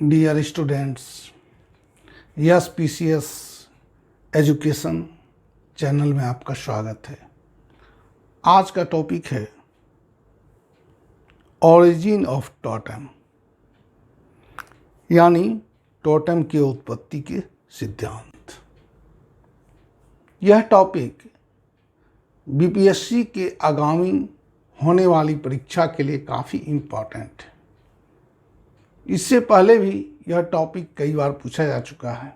Dear students, yes PCS education channel में आपका स्वागत है। आज का टॉपिक है ओरिजिन ऑफ टोटेम, यानी टोटेम की उत्पत्ति के सिद्धांत। यह टॉपिक बीपीएससी के आगामी होने वाली परीक्षा के लिए काफ़ी इम्पॉर्टेंट है। इससे पहले भी यह टॉपिक कई बार पूछा जा चुका है,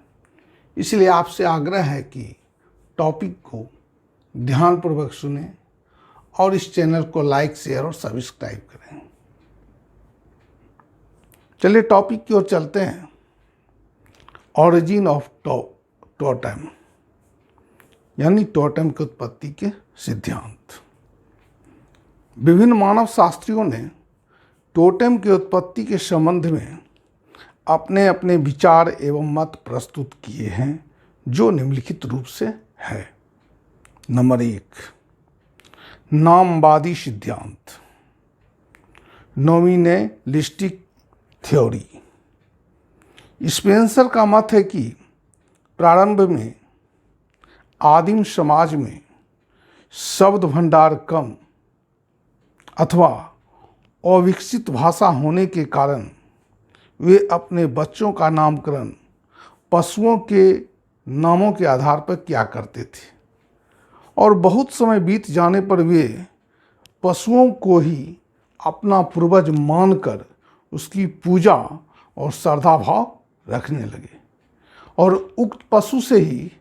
इसलिए आपसे आग्रह है कि टॉपिक को ध्यानपूर्वक सुनें और इस चैनल को लाइक, शेयर और सब्सक्राइब करें। चलिए टॉपिक की ओर चलते हैं। ओरिजिन ऑफ टोटेम, यानी टोटेम की उत्पत्ति के सिद्धांत। विभिन्न मानव शास्त्रियों ने टोटेम की उत्पत्ति के संबंध में अपने अपने विचार एवं मत प्रस्तुत किए हैं, जो निम्नलिखित रूप से है। नंबर 1, नामवादी सिद्धांत, नोमिनेलिस्टिक थ्योरी। स्पेंसर का मत है कि प्रारंभ में आदिम समाज में शब्द भंडार कम अथवा अविकसित भाषा होने के कारण वे अपने बच्चों का नामकरण पशुओं के नामों के आधार पर किया करते थे, और बहुत समय बीत जाने पर वे पशुओं को ही अपना पूर्वज मानकर उसकी पूजा और श्रद्धा भाव रखने लगे, और उक्त पशु से ही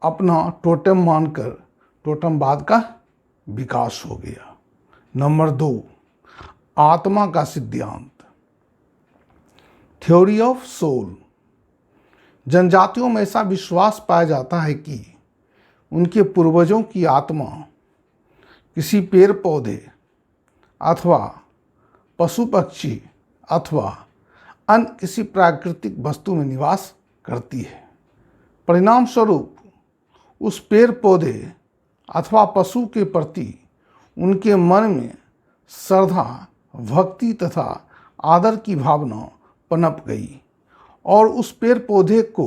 अपना टोटेम मानकर टोटेमवाद का विकास हो गया। नंबर 2, आत्मा का सिद्धांत, थ्योरी ऑफ सोल। जनजातियों में ऐसा विश्वास पाया जाता है कि उनके पूर्वजों की आत्मा किसी पेड़ पौधे अथवा पशु पक्षी अथवा अन्य किसी प्राकृतिक वस्तु में निवास करती है। परिणाम स्वरूप उस पेड़ पौधे अथवा पशु के प्रति उनके मन में श्रद्धा, भक्ति तथा आदर की भावना पनप गई, और उस पेड़ पौधे को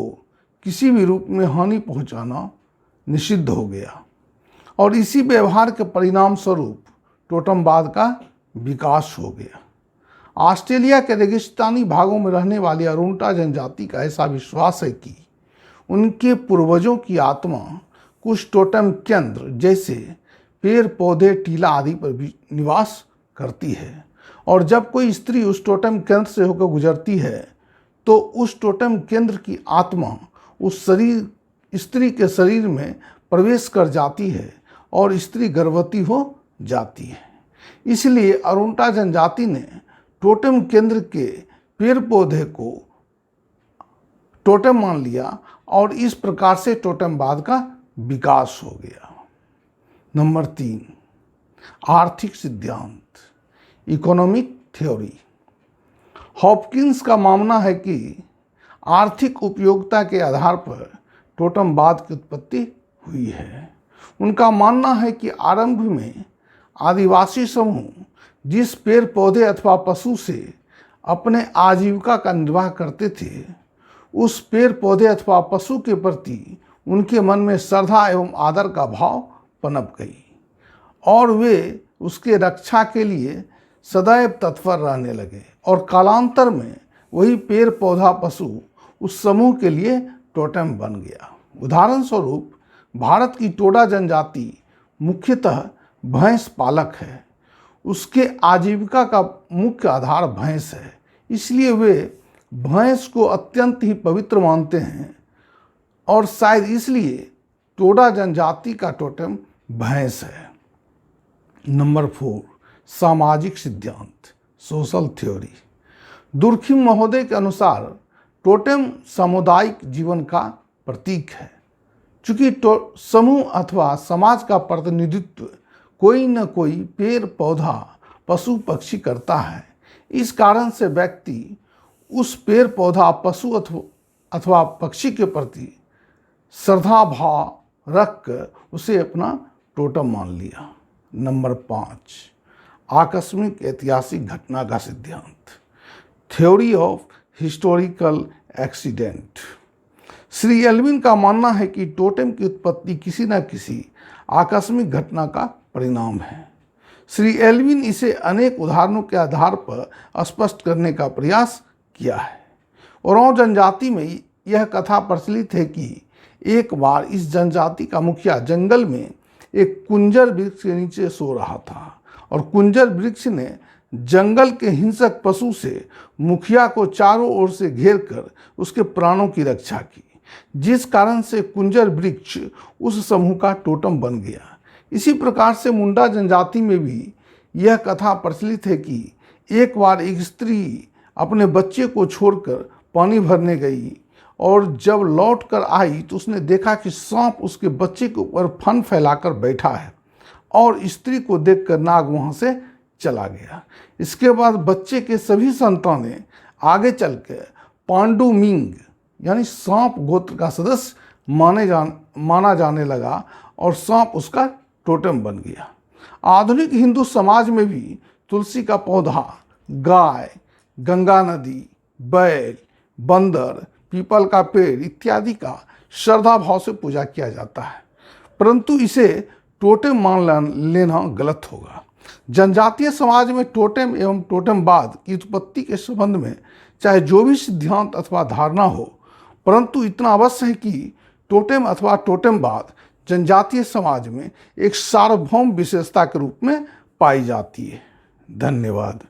किसी भी रूप में हानि पहुंचाना निषिद्ध हो गया, और इसी व्यवहार के परिणाम स्वरूप टोटेमवाद का विकास हो गया। ऑस्ट्रेलिया के रेगिस्तानी भागों में रहने वाली अरुंटा जनजाति का ऐसा विश्वास है कि उनके पूर्वजों की आत्मा कुछ टोटेम केंद्र जैसे पेड़ पौधे, टीला आदि पर भी निवास करती है, और जब कोई स्त्री उस टोटेम केंद्र से होकर गुजरती है तो उस टोटेम केंद्र की आत्मा उस स्त्री के शरीर में प्रवेश कर जाती है और स्त्री गर्भवती हो जाती है। इसलिए अरुंटा जनजाति ने टोटेम केंद्र के पेड़ पौधे को टोटेम मान लिया, और इस प्रकार से टोटेमवाद का विकास हो गया। नंबर 3, आर्थिक सिद्धांत, इकोनॉमिक थ्योरी। हॉपकिंस का मानना है कि आर्थिक उपयोगिता के आधार पर टोटेमवाद की उत्पत्ति हुई है। उनका मानना है कि आरंभ में आदिवासी समूह जिस पेड़ पौधे अथवा पशु से अपने आजीविका का निर्वाह करते थे, उस पेड़ पौधे अथवा पशु के प्रति उनके मन में श्रद्धा एवं आदर का भाव पनप गई, और वे उसके रक्षा के लिए सदैव तत्पर रहने लगे, और कालांतर में वही पेड़ पौधा पशु उस समूह के लिए टोटेम बन गया। उदाहरण स्वरूप भारत की टोडा जनजाति मुख्यतः भैंस पालक है। उसके आजीविका का मुख्य आधार भैंस है, इसलिए वे भैंस को अत्यंत ही पवित्र मानते हैं, और शायद इसलिए टोडा जनजाति का टोटेम भैंस है। नंबर 4, सामाजिक सिद्धांत, सोशल थ्योरी। दुर्खिम महोदय के अनुसार टोटेम सामुदायिक जीवन का प्रतीक है। चूंकि समूह अथवा समाज का प्रतिनिधित्व कोई न कोई पेड़ पौधा, पशु पक्षी करता है, इस कारण से व्यक्ति उस पेड़ पौधा, पशु अथवा पक्षी के प्रति श्रद्धा भाव रखकर उसे अपना टोटेम मान लिया। नंबर 5, आकस्मिक ऐतिहासिक घटना का सिद्धांत, theory of historical accident. Shri Elwin का मानना है कि टोटेम की उत्पत्ति किसी न किसी आकस्मिक घटना का परिणाम है। श्री एल्विन इसे अनेक उदाहरणों के आधार पर स्पष्ट करने का प्रयास किया है। ओरों जनजाति में यह कथा प्रचलित है कि एक बार इस जनजाति का मुखिया जंगल में एक कुंजर वृक्ष के नीचे सो रहा था और कुंजर वृक्ष ने जंगल के हिंसक पशु से मुखिया को चारों ओर से घेर कर उसके प्राणों की रक्षा की, जिस कारण से कुंजर वृक्ष उस समूह का टोटम बन गया। इसी प्रकार से मुंडा जनजाति में भी यह कथा प्रचलित है कि एक बार एक स्त्री अपने बच्चे को छोड़कर पानी भरने गई और जब लौट कर आई तो उसने देखा कि सांप उसके बच्चे के ऊपर फन फैलाकर बैठा है और स्त्री को देखकर नाग वहाँ से चला गया। इसके बाद बच्चे के सभी संतानें आगे चलकर पांडु मिंग यानी सांप गोत्र का सदस्य माना जाने लगा और सांप उसका टोटम बन गया। आधुनिक हिंदू समाज में भी तुलसी का पौधा, गाय, गंगा नदी, बैल, बंदर, पीपल का पेड़ इत्यादि का श्रद्धा भाव से पूजा किया जाता है, परंतु इसे टोटेम मान लेना गलत होगा। जनजातीय समाज में टोटेम एवं टोटेमवाद की उत्पत्ति के संबंध में चाहे जो भी सिद्धांत अथवा धारणा हो, परंतु इतना अवश्य है कि टोटेम अथवा टोटेमवाद जनजातीय समाज में एक सार्वभौम विशेषता के रूप में पाई जाती है। धन्यवाद।